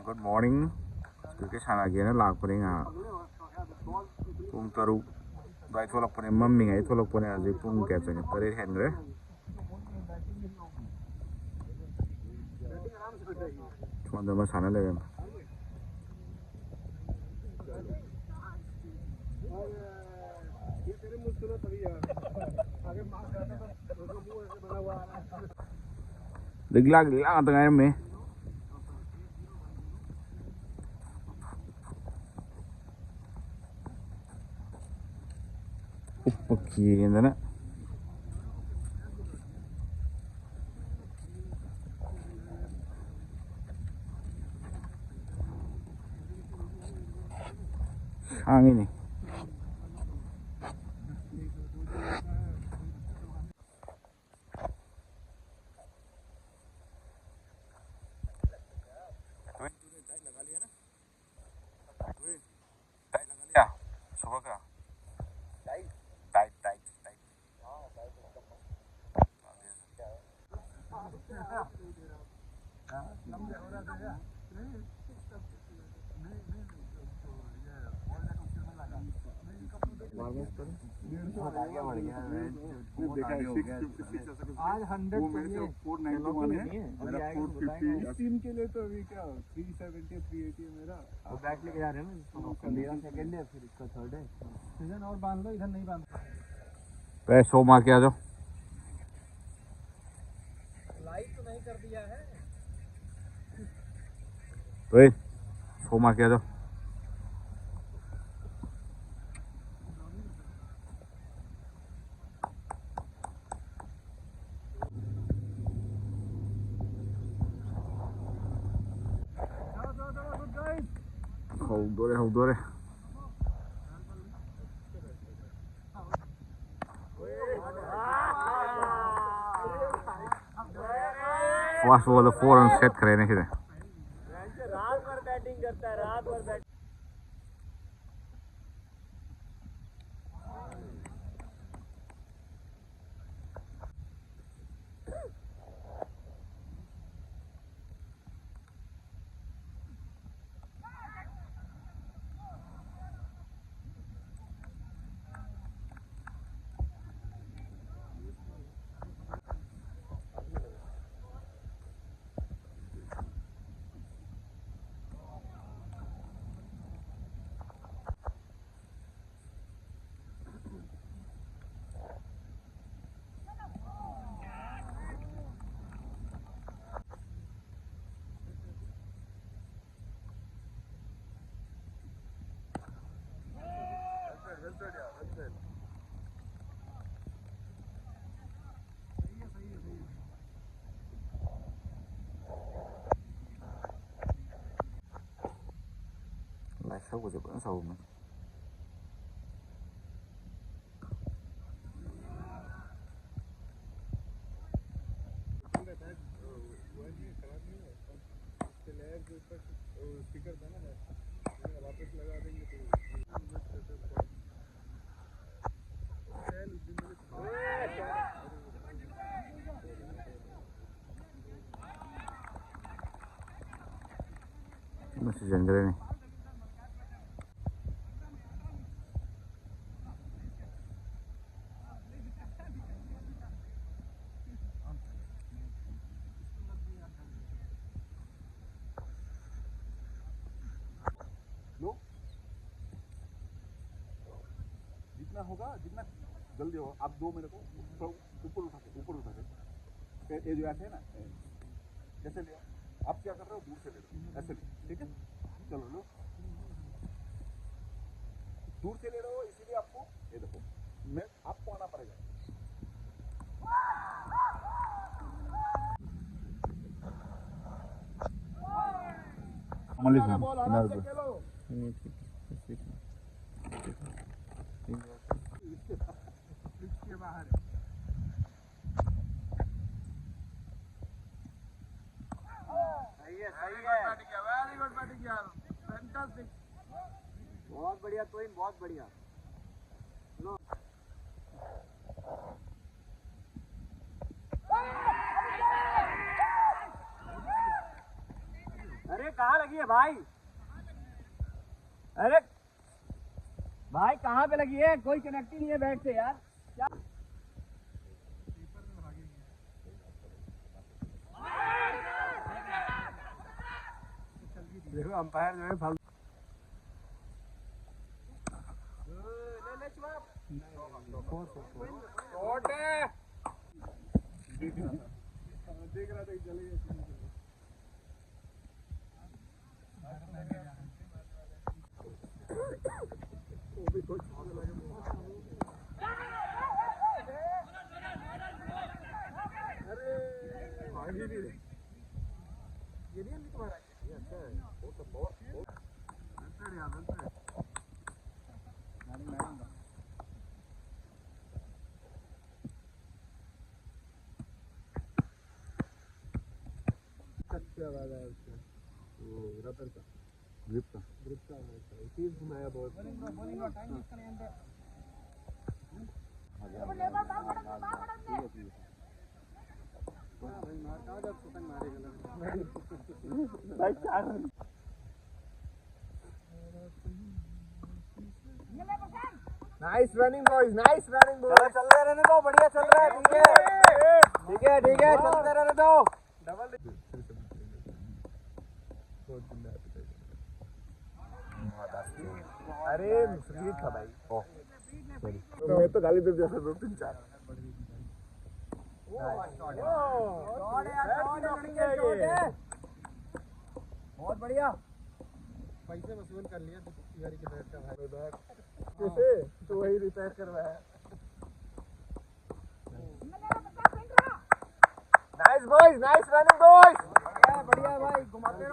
Good morning. Cái sàn này nó lạc bên ngà. Pung taru. Dai tholak pone mummy ngai tholak pone aje pung kya chane tare henre. Cuma dama sana le. Diglag tengah में Oke, ना angin nih. आज 100 चाहिए 491 है मेरा 450 team के लिए तो अभी क्या 370 380 है मेरा बैक लेके जा रहे हैं ना मेरा सेकंड है फिर इसका थर्ड है सीजन और बांध लो इधर नहीं बांध पैसों मार के आ जाओ लाइट तो नहीं कर दिया है ओए सो मार के आ जाओ Hold on. Fast ball 4 run set करे ना किधर? रात भर बैटिंग करता है रात भर batting Lại sâu của vẫn sâu mà. Masih janggal nih. जितना होगा जितना जल्दी हो आप दो मेरे को ऊपर उठा के ये जो ऐसे है ना जैसे ले आप क्या कर रहे हो दूर से ले लो ऐसे ठीक है चलो लो दूर से ले रहे हो इसीलिए आपको ये देखो मैं आपको आना पड़ेगा इसके बाहर सही है वेरी गुड बैटिंग यार फैंटास्टिक बहुत बढ़िया तो बहुत बढ़िया लो अरे कहाँ लगी है भाई। अरे भाई कहाँ पे लगी है? कोई कनेक्ट ही नहीं है बैट से यार। क्या देखो अंपायर जो है देख रहा था कि चले गए। आवाज आया उसका, वो रबर का, ग्रिप का आवाज था, इसी घुमाया बहुत। Nice running boys, nice running boys. चलते रहने दो, बढ़िया चल रहा है। ठीक है ठीक है ठीक है, चलते रहने दो। डबल अरे फ्री था भाई। ओह सॉरी, तो मैं तो गाली दे दिया था 2-3-4। बहुत बढ़िया। पैसे वसूल कर लिया तिवारी के बैट का भाई। बैट कैसे तो वही रिपेयर करवाया। Nice boys, nice running boys. बढ़िया बढ़िया भाई, घुमाते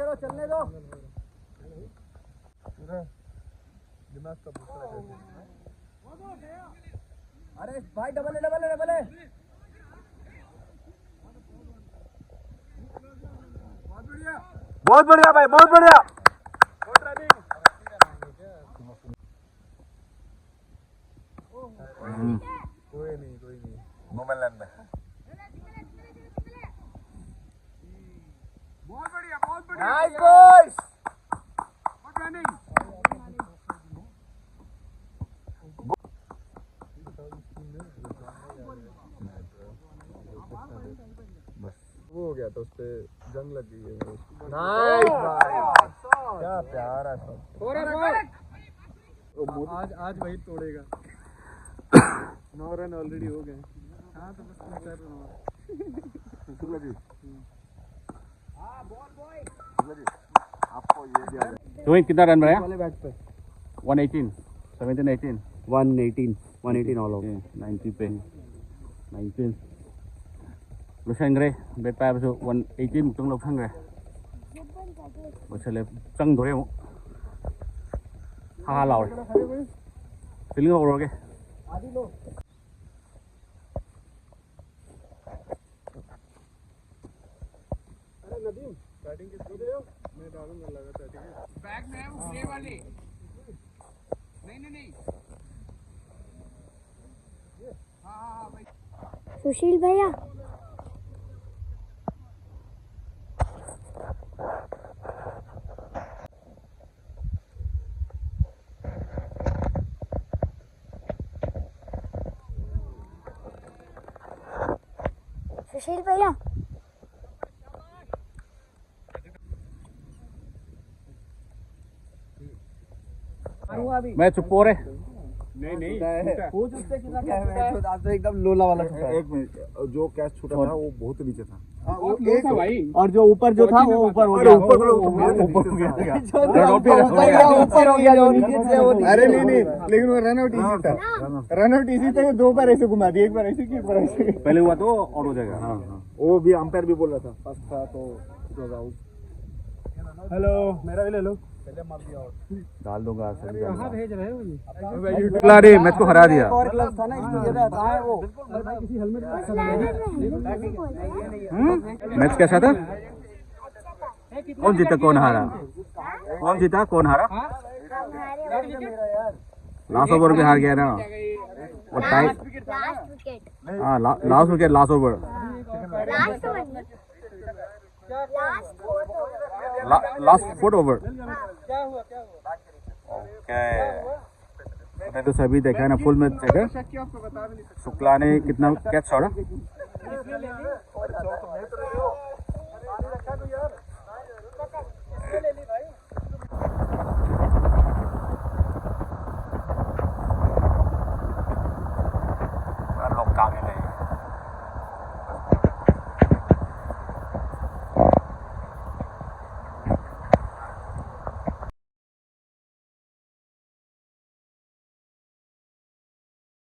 रहो, चलने दो। दिमाग का दूसरा कर। अरे भाई डबल है। बहुत बढ़िया भाई, बहुत बढ़िया। Good running. कोई नहीं मोमेंट में। बहुत बढ़िया नाइस बॉयज। Good running. वो हो गया था, उस पे जंग लग गई है। नाइस भाई, क्या प्यारा शॉट। आज वही तोड़ेगा। 9 रन ऑलरेडी हो गए। हाँ तो बस 4 रन और। शुक्ला जी, आपको ये दिया। तो कितना रन बनाया? वाले बैट पे 118, 17, 18, 118 ऑल आउट। 90 पे 19 लोसंग्रे बेट पाइब 118 मुक्तंग लोसंग्रे बोसले चंग धोरे मु हा लाव फीलिंग ओरोगे आदि लो। अरे नदीम बैटिंग किसको दे हो? मैं डालूंगा लगातार। ठीक है, बैग में है वो ग्रे वाली। नहीं हाँ भाई। सुशील भैया सुशील भैया मैं चुप हो रहे नहीं वो उससे कितना कैच छूटा है? तो एकदम लोला वाला छूटा है। एक मिनट, जो कैच छूटा था वो बहुत नीचे था। एक भाई, और जो ऊपर जो था वो ऊपर हो गया। ऊपर हो गया जो नीचे से वो। अरे नहीं, लेकिन वो रन आउट इजी था। रन आउट इजी था, 2 बार ऐसे घुमा दिया, एक बार ऐसे की, एक बार ऐसे। पहले हुआ तो और हो जाएगा। हाँ, वो भी अंपायर भी बोल रहा था, फर्स्ट था तो आउट। हेलो, मेरा भी ले लो। पहले मार दिया और डाल दूंगा। कहां भेज रहे हो खिलाड़ी मैच को हरा दिया। और ग्लव्स था ना, इसलिए कहां है वो? भाई किसी हेलमेट मैच कैसा था? कौन जीता कौन हारा? कौन जीता कौन हारा? लास्ट ओवर भी हार गया ना वो टाइम। लास्ट विकेट हाँ last wicket, last over. Last one last foot over क्या हुआ ओके। मैंने तो सभी देखा है ना, फुल मैच देखा। शक किया, आपको बता भी नहीं सकता। शुक्ला ने कितना कैच छोड़ा? इसलिए ले लिया।